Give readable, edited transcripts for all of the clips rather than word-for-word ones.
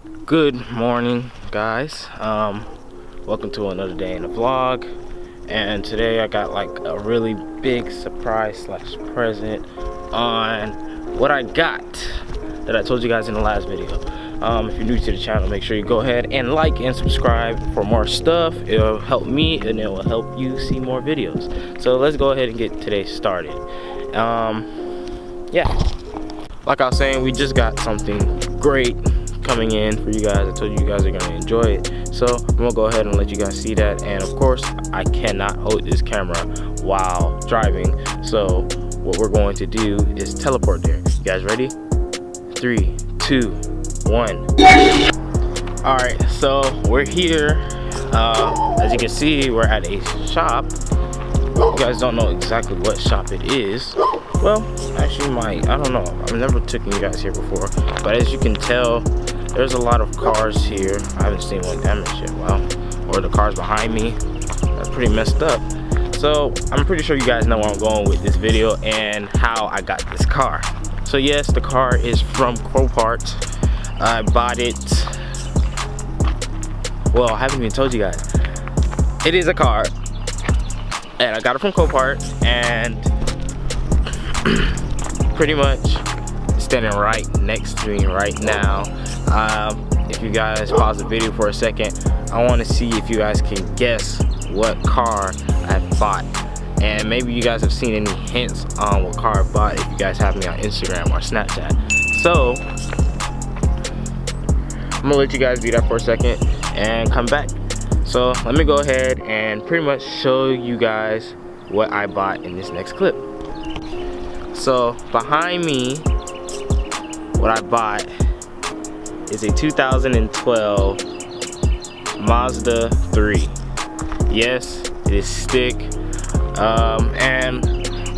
Good morning, guys. Welcome to another day in the vlog. And today I got like a really big surprise slash present on what I got that I told you guys in the last video. If you're new to the channel, make sure you go ahead and like and subscribe for more stuff. It'll help me and it will help you see more videos. So let's go ahead and get today started. Yeah, like I was saying, we just got something great coming in for you guys. I told you guys are gonna enjoy it, so I'm gonna go ahead and let you guys see that. And of course, I cannot hold this camera while driving, so what we're going to do is teleport there. You guys ready? 3, 2, 1. All right, so we're here. As you can see, we're at a shop. You guys don't know exactly what shop it is. Well, actually might, I don't know. I've never taken you guys here before, but as you can tell, there's a lot of cars here. I haven't seen one damaged yet. Well, or the cars behind me, that's pretty messed up. So I'm pretty sure you guys know where I'm going with this video and how I got this car. So yes, the car is from Copart. I bought it, well, I haven't even told you guys. It is a car, and I got it from Copart, and pretty much standing right next to me right now. If you guys pause the video for a second, I want to see if you guys can guess what car I bought, and maybe you guys have seen any hints on what car I bought if you guys have me on Instagram or Snapchat. So I'm gonna let you guys do that for a second and come back. So let me go ahead and pretty much show you guys what I bought in this next clip. So behind me, what I bought is a 2012 Mazda 3. Yes, it is stick, and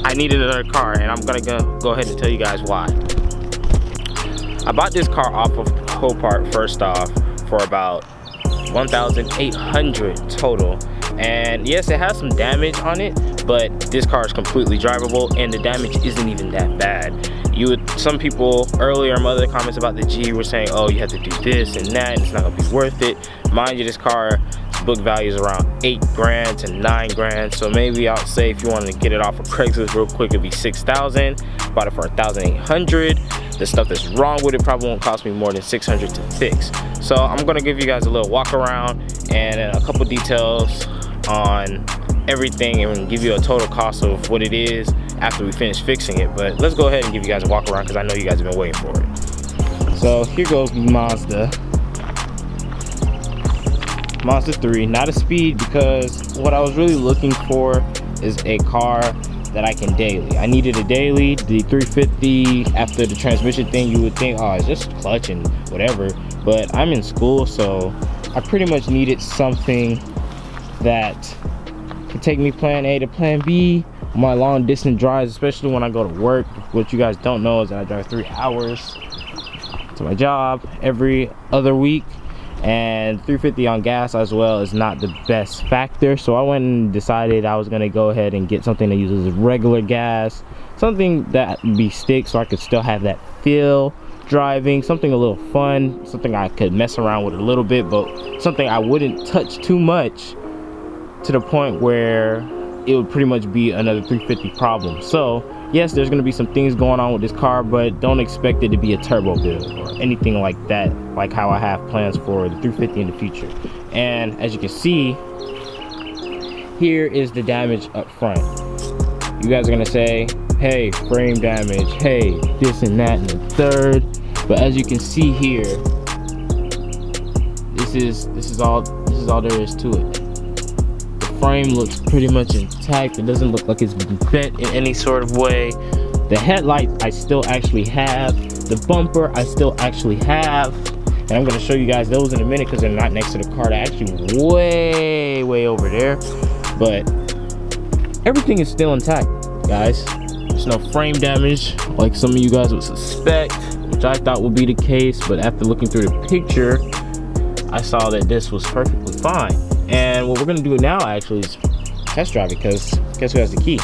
I needed another car, and I'm gonna go ahead and tell you guys why. I bought this car off of Copart first off for about $1,800 total, and yes, it has some damage on it, but this car is completely drivable and the damage isn't even that bad. Some people earlier in my other comments about the G were saying, oh, you have to do this and that and it's not gonna be worth it. Mind you, this car book value is around 8 grand to 9 grand, so maybe I'll say if you wanted to get it off of Craigslist real quick, it'd be 6,000. Bought it for 1,800. The stuff that's wrong with it probably won't cost me more than 600 to fix. So I'm gonna give you guys a little walk around and a couple details on everything and give you a total cost of what it is after we finish fixing it. But let's go ahead and give you guys a walk around because I know you guys have been waiting for it. So here goes Mazda 3, not a speed, because what I was really looking for is a car that I can daily. I needed a daily. The 350, after the transmission thing, you would think, oh, it's just clutch and whatever, but I'm in school, so I pretty much needed something that could take me plan A to plan B, my long distance drives, especially when I go to work. What you guys don't know is that I drive 3 hours to my job every other week, and 350 on gas as well is not the best factor. So I went and decided I was gonna go ahead and get something that uses regular gas, something that be stick so I could still have that feel driving, something a little fun, something I could mess around with a little bit, but something I wouldn't touch too much to the point where it would pretty much be another 350 problem. So yes, there's going to be some things going on with this car, but don't expect it to be a turbo build or anything like that, like how I have plans for the 350 in the future. And as you can see, here is the damage up front. You guys are going to say, hey, frame damage, hey, this and that and the third, but as you can see here, this is all there is to it. Frame looks pretty much intact. It doesn't look like it's been bent in any sort of way. The headlights I still actually have. The bumper I still actually have. And I'm going to show you guys those in a minute because they're not next to the car. They're actually way over there. But everything is still intact, guys. There's no frame damage like some of you guys would suspect, which I thought would be the case. But after looking through the picture, I saw that this was perfectly fine. And what we're gonna do now actually is test drive it, because guess who has the key?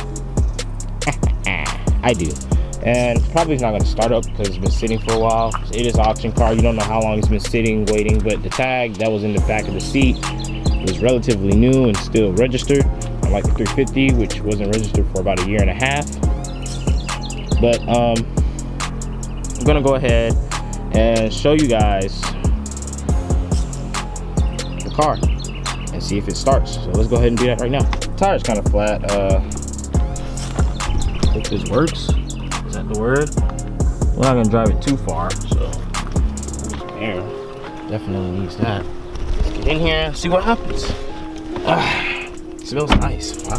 I do. and probably not going to start up because it's been sitting for a while. It is an auction car. You don't know how long it's been sitting waiting, but the tag that was in the back of the seat is relatively new and still registered, unlike the 350, which wasn't registered for about 1.5 years. But I'm gonna go ahead and show you guys the car and see if it starts. So let's go ahead and do that right now. The tire's kind of flat. Hope this works. Is that the word? We're not gonna drive it too far, so air definitely needs that. Let's get in here and see what happens. It smells nice. Wow.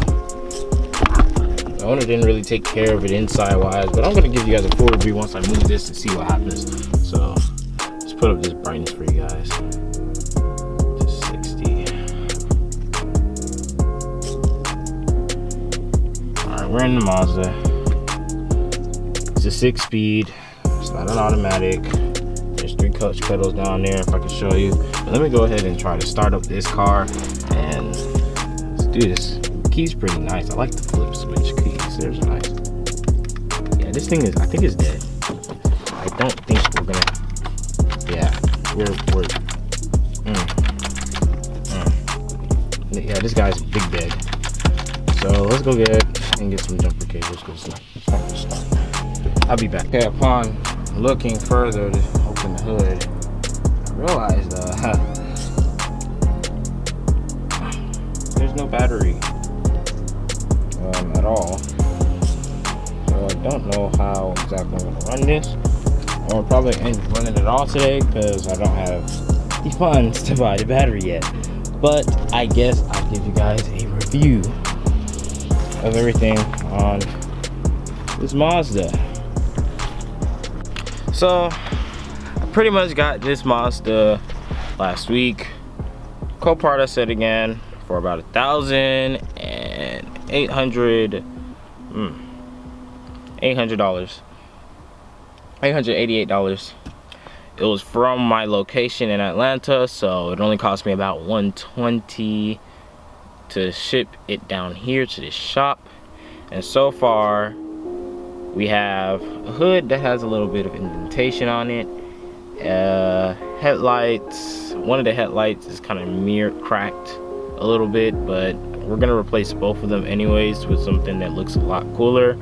The owner didn't really take care of it inside wise, but I'm gonna give you guys a full review once I move this and see what happens. So let's put up this brightness for you guys. Just 60. Alright, we're in the Mazda. It's a 6-speed. It's not an automatic. There's 3 clutch pedals down there if I can show you. But let me go ahead and try to start up this car and let's do this. The key's pretty nice. I like the flip switch keys. There's nice. Yeah, this thing is, I think it's dead. I don't think we're gonna, yeah, yeah, this guy's big dead. So let's go get and get some jumper cables because it's not gonna start. I'll be back. Okay, upon looking further to open the hood, I realized there's no battery at all. So I don't know how exactly I'm gonna run this. I'll probably end up running it all today because I don't have the funds to buy the battery yet. But I guess I'll give you guys a review of everything on this Mazda. So I pretty much got this Mazda last week. Copart, I said again, for about $1,800. $888. It was from my location in Atlanta, so it only cost me about $120 to ship it down here to this shop. And so far we have a hood that has a little bit of indentation on it. Headlights, one of the headlights is kind of mirror cracked a little bit, but we're gonna replace both of them anyways with something that looks a lot cooler.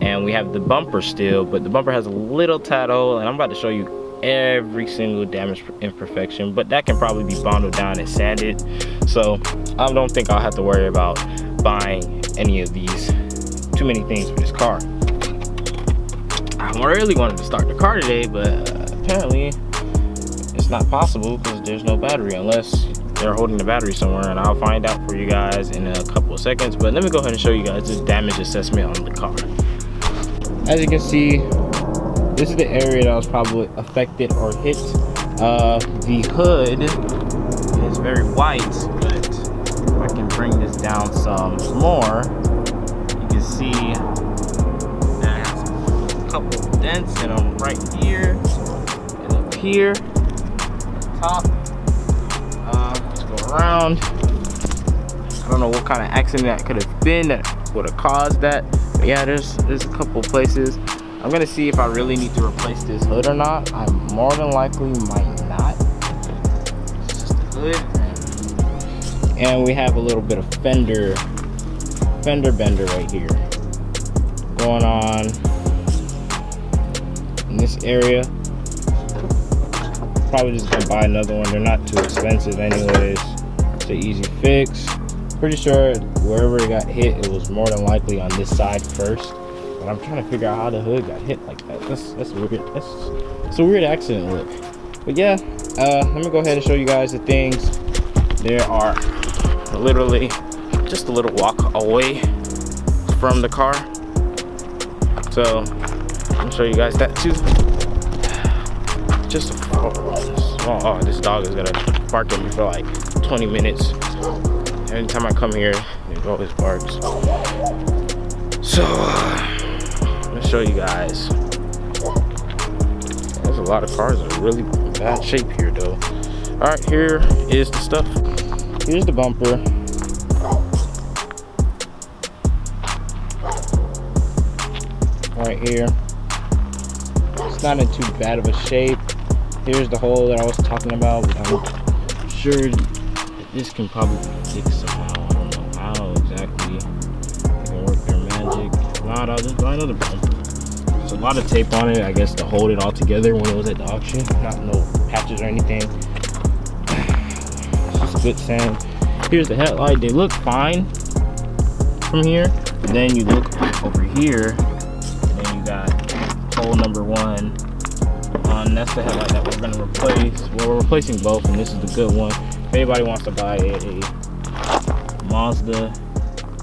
And we have the bumper still, but the bumper has a little tad hole, and I'm about to show you every single damage imperfection, but that can probably be bonded down and sanded, so I don't think I'll have to worry about buying any of these too many things for this car. I really wanted to start the car today, but apparently it's not possible because there's no battery unless they're holding the battery somewhere, and I'll find out for you guys in a couple of seconds. But let me go ahead and show you guys this damage assessment on the car. As you can see, this is the area that was probably affected or hit. The hood is very white, but if I can bring this down some more, you can see that it has a couple of dents in them right here and up here at the top. Let's go around. I don't know what kind of accident that could have been that would have caused that, but yeah, there's a couple places. I'm gonna see if I really need to replace this hood or not. I more than likely might not. It's just the hood, and we have a little bit of fender bender right here going on in this area. Probably just gonna buy another one. They're not too expensive anyways. It's an easy fix. Pretty sure wherever it got hit, it was more than likely on this side first. But I'm trying to figure out how the hood got hit like that. That's weird. It's a weird accident look. But yeah, let me go ahead and show you guys the things. There are literally just a little walk away from the car. So I'm gonna show you guys that too. Just oh, this dog is gonna bark at me for like 20 minutes. Every time I come here, it always barks. So I'm gonna show you guys. There's a lot of cars in really bad shape here though. All right, here is the stuff. Here's the bumper. Right right here. It's not in too bad of a shape. Here's the hole that I was talking about. I'm sure this can probably be fixed somehow. I don't know how exactly they can work their magic. If not, I'll just buy another bumper. There's a lot of tape on it, I guess, to hold it all together when it was at the auction. Not no patches or anything. It's just good sand. Here's the headlight. They look fine from here. And then you look over here, and then you got hole number 1. That's the headlight that we're going to replace. Well, we're replacing both, and this is the good one. If anybody wants to buy a Mazda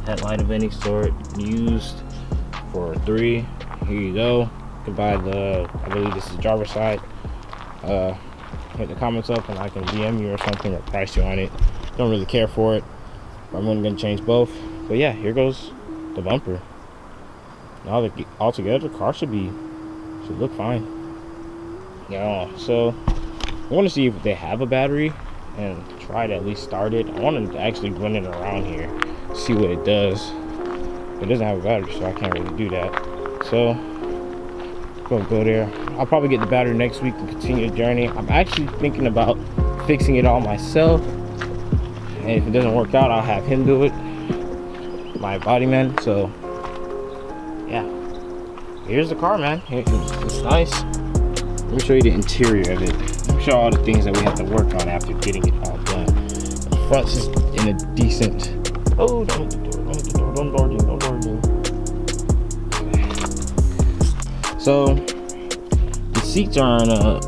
headlight of any sort used for 3, here you go. You can buy the, I believe this is driver's side. Hit the comments up and I can DM you or something or price you on it. Don't really care for it. I'm only going to change both. But yeah, here goes the bumper. Now that all together, the car should look fine. Yeah, so I want to see if they have a battery and try to at least start it. I want to actually run it around here, see what it does. It doesn't have a battery, so I can't really do that. So go there. I'll probably get the battery next week to continue the journey. I'm actually thinking about fixing it all myself, and if it doesn't work out, I'll have him do it, my body man. So yeah, here's the car, man. It's nice. Let me show you the interior of it. Let me show all the things that we have to work on after getting it all done. The front's just in a decent. Oh, don't hit the door, don't hit the door, don't door ding. So the seats are in a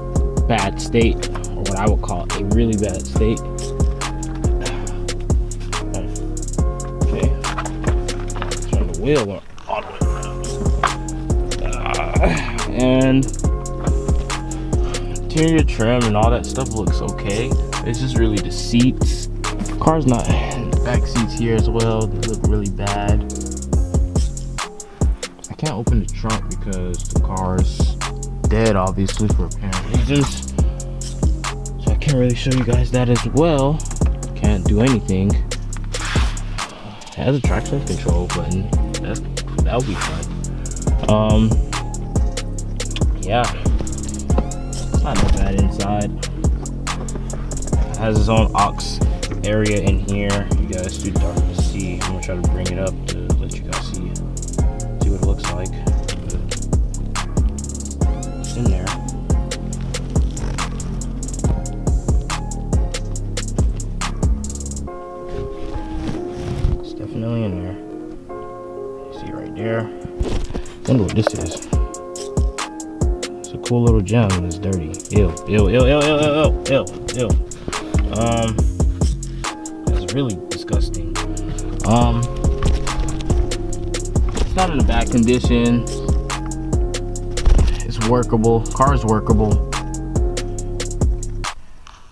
bad state, or what I would call a really bad state. Okay, turn the wheel all the way around, and interior trim and all that stuff looks okay. It's just really the seats. The car's not, the back seats here as well, they look really bad. I can't open the trunk because the car's dead, obviously, for apparent reasons. So I can't really show you guys that as well. Can't do anything. It has a traction control button. That'll be fun. Yeah. Not that bad inside. It has its own aux area in here. You guys too dark to see. I'm gonna try to bring it up to let you guys see what it looks like. It's in there. It's definitely in there. You see right there. Wonder what this is. Cool little gem, and it's dirty. Ew. That's really disgusting. It's not in a bad condition. It's workable. Car's workable.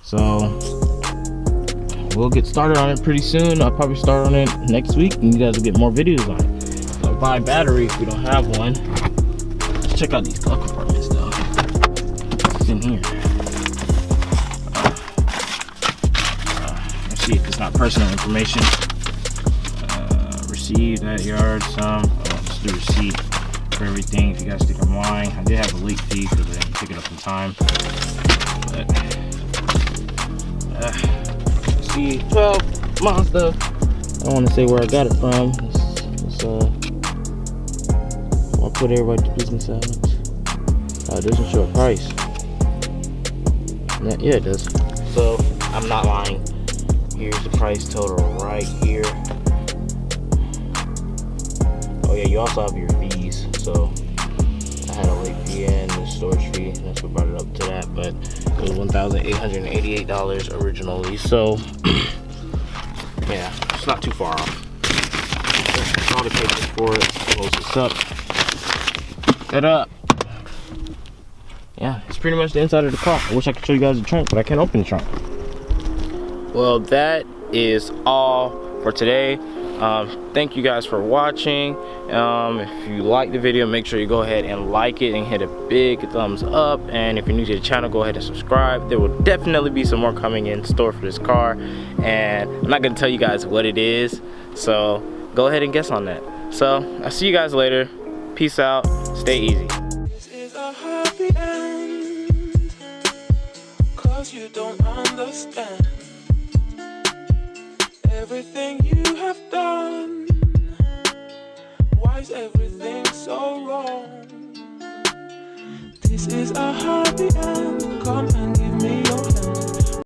So we'll get started on it pretty soon. I'll probably start on it next week, and you guys will get more videos on it. I'll buy a battery if we don't have one. Let's check out these glove compartments though. In here. Let's see if it's not personal information. Received at yard some. Just the receipt for everything. If you guys think I'm lying, I did have a late fee because I didn't pick it up in time. But C12 Mazda. I don't want to say where I got it from. I'll put everybody's business out. It doesn't show a price. Yeah, it does. So I'm not lying. Here's the price total right here. Oh yeah, you also have your fees. So I had a late fee and a storage fee. That's what brought it up to that. But it was $1,888 originally. So yeah, it's not too far off. That's all the papers for it. Close this up. Get up. Yeah, it's pretty much the inside of the car. I wish I could show you guys the trunk, but I can't open the trunk. Well, that is all for today. Thank you guys for watching. If you like the video, make sure you go ahead and like it and hit a big thumbs up. And if you're new to the channel, go ahead and subscribe. There will definitely be some more coming in store for this car, and I'm not gonna tell you guys what it is, so go ahead and guess on that. So I'll see you guys later. Peace out. Stay easy. This is a happy end, 'cause you don't understand everything you have done. Why is everything so wrong? This is a happy end, come and